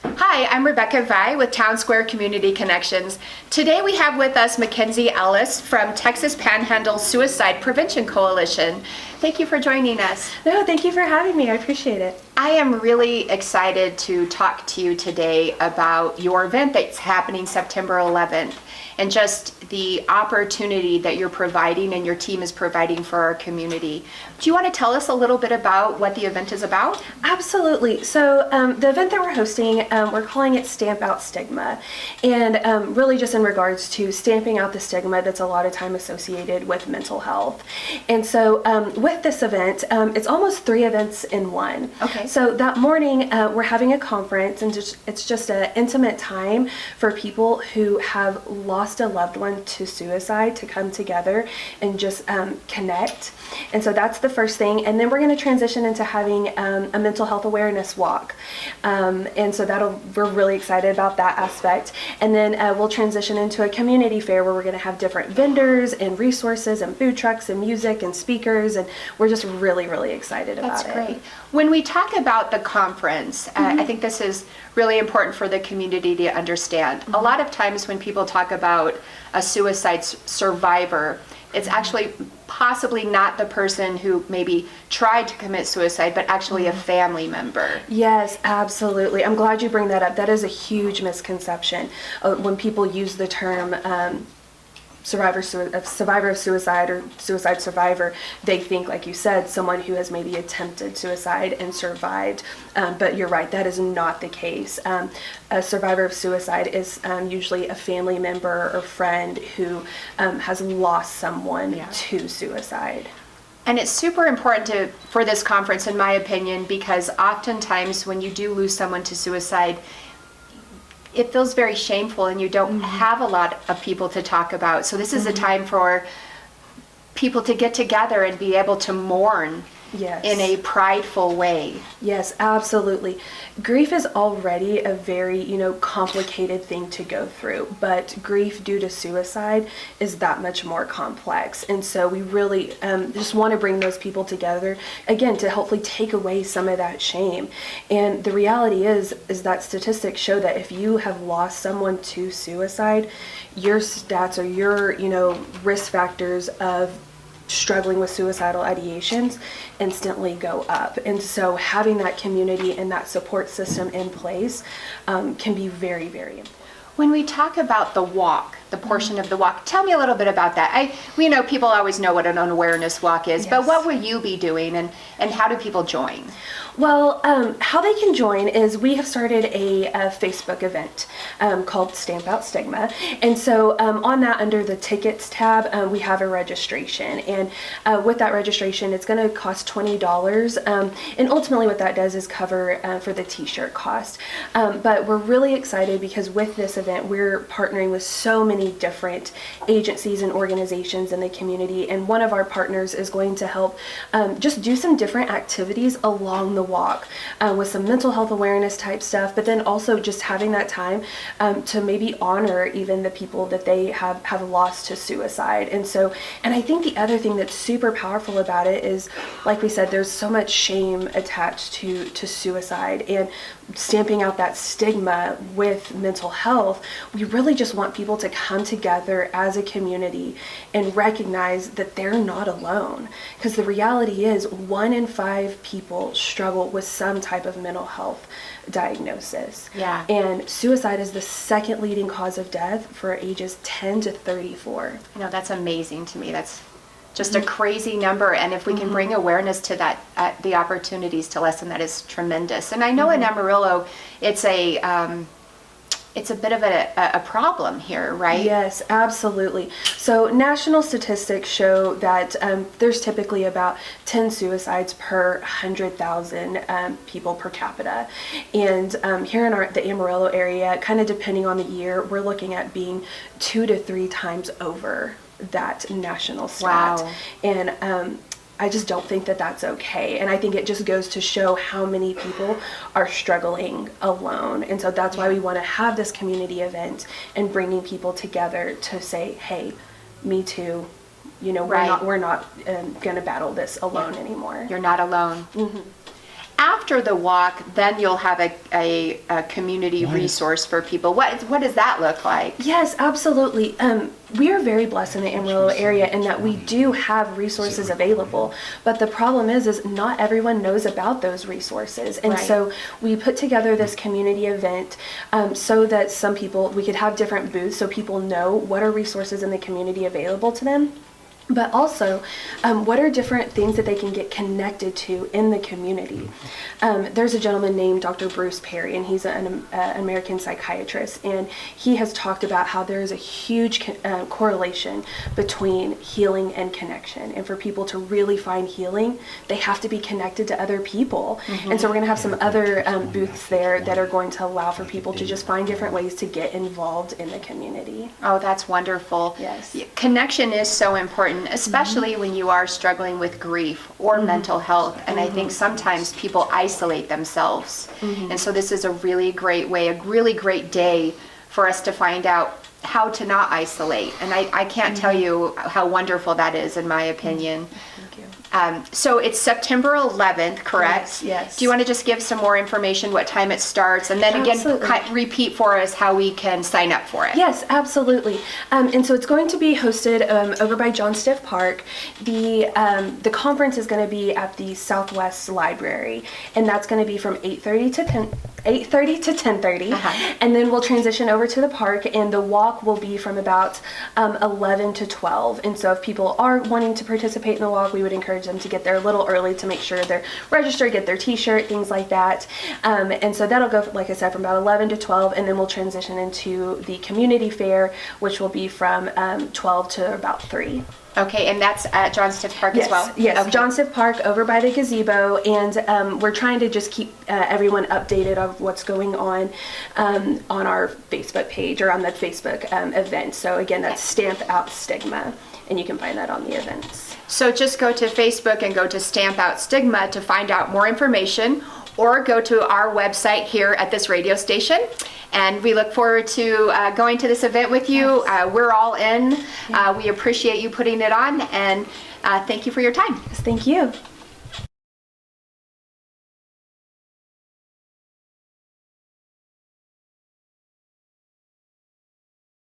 Hi, I'm Rebecca Vi with Town Square Community Connections. Today we have with us Mackenzie Ellis from Texas Panhandle Suicide Prevention Coalition. Thank you for joining us. No, thank you for having me. I appreciate it. I am really excited to talk to you today about your event that's happening September 11th and just the opportunity that you're providing and your team is providing for our community. Do you want to tell us a little bit about what the event is about? Absolutely. So the event that we're hosting, we're calling it Stamp Out Stigma, and really just in regards to stamping out the stigma that's a lot of time associated with mental health. And so with this event, it's almost 3 events in one. Okay. So that morning, we're having a conference, and it's just an intimate time for people who have lost a loved one to suicide to come together and just connect. And so that's the first thing. And then we're going to transition into having a mental health awareness walk. And so we're really excited about that aspect. And then we'll transition into a community fair where we're going to have different vendors and resources and food trucks and music and speakers. And we're just really, really excited about it. That's great. When we talk about the conference, I think this is really important for the community to understand. A lot of times when people talk about a suicide survivor, it's actually possibly not the person who maybe tried to commit suicide, but actually a family member. Yes, absolutely. I'm glad you bring that up. That is a huge misconception when people use the term survivor of suicide or suicide survivor. They think, like you said, someone who has maybe attempted suicide and survived. But you're right, that is not the case. A survivor of suicide is usually a family member or friend who has lost someone to suicide. And it's super important for this conference, in my opinion, because oftentimes when you do lose someone to suicide, it feels very shameful and you don't have a lot of people to talk about. So this is a time for people to get together and be able to mourn in a prideful way. Yes, absolutely. Grief is already a very, complicated thing to go through, but grief due to suicide is that much more complex. And so we really just want to bring those people together, again, to hopefully take away some of that shame. And the reality is that statistics show that if you have lost someone to suicide, your stats or your, risk factors of struggling with suicidal ideations instantly go up. And so having that community and that support system in place can be very, very important. When we talk about the walk, the portion of the walk, tell me a little bit about that. We know people always know what an awareness walk is, but what will you be doing and how do people join? Well, how they can join is we have started a Facebook event called Stamp Out Stigma. And so on that, under the tickets tab, we have a registration. And with that registration, it's going to cost $20. And ultimately what that does is cover for the t-shirt cost. But we're really excited because with this event, we're partnering with so many different agencies and organizations in the community. And one of our partners is going to help just do some different activities along the walk with some mental health awareness type stuff, but then also just having that time to maybe honor even the people that they have lost to suicide. And I think the other thing that's super powerful about it is, like we said, there's so much shame attached to suicide, and stamping out that stigma with mental health, we really just want people to come together as a community and recognize that they're not alone. Because the reality is 1 in 5 people struggle with some type of mental health diagnosis. Yeah. And suicide is the second leading cause of death for ages 10 to 34. That's amazing to me. That's just a crazy number, and if we can bring awareness to that, the opportunities to lessen that is tremendous. And I know in Amarillo, it's a bit of a problem here, right? Yes, absolutely. So national statistics show that there's typically about 10 suicides per 100,000 people per capita. And here in the Amarillo area, kind of depending on the year, we're looking at being 2 to 3 times over that national stat. Wow. And I just don't think that that's okay. And I think it just goes to show how many people are struggling alone. And so that's why we want to have this community event and bringing people together to say, hey, me too. We're not going to battle this alone anymore. You're not alone. After the walk, then you'll have a community resource for people. What does that look like? Yes, absolutely. We are very blessed in the Amarillo area in that we do have resources available, but the problem is not everyone knows about those resources. And Right. so we put together this community event so that we could have different booths so people know what are resources in the community available to them. But also, what are different things that they can get connected to in the community? There's a gentleman named Dr. Bruce Perry, and he's an American psychiatrist, and he has talked about how there is a huge correlation between healing and connection. And for people to really find healing, they have to be connected to other people. And so we're going to have some other booths there that are going to allow for people to just find different ways to get involved in the community. Oh, that's wonderful. Yes. Connection is so important, especially when you are struggling with grief or mental health. And I think sometimes people isolate themselves. And so this is a really great way, a really great day for us to find out how to not isolate. And I can't tell you how wonderful that is, in my opinion. Thank you. So it's September 11th, correct? Yes. Do you want to just give some more information, what time it starts, and then again Absolutely. repeat for us how we can sign up for it? Yes, absolutely. And so it's going to be hosted over by John Stiff Park. The conference is going to be at the Southwest Library, and that's going to be from 8:30 to 10:30, and then we'll transition over to the park, and the walk will be from about 11 to 12. And so if people are wanting to participate in the walk, we would encourage them to get there a little early to make sure they're registered, get their t-shirt, things like that. And so that'll go, like I said, from about 11 to 12, and then we'll transition into the community fair, which will be from 12 to about 3. Okay, and that's at John Stiff Park as well? Yes, Okay. John Stiff Park over by the gazebo, and we're trying to just keep everyone updated of what's going on our Facebook page or on the Facebook event. So again, that's Stamp Out Stigma, and you can find that on the events. So just go to Facebook and go to Stamp Out Stigma to find out more information, or go to our website here at this radio station. And we look forward to going to this event with you. Yes. We're all in. We appreciate you putting it on, and thank you for your time. Thank you.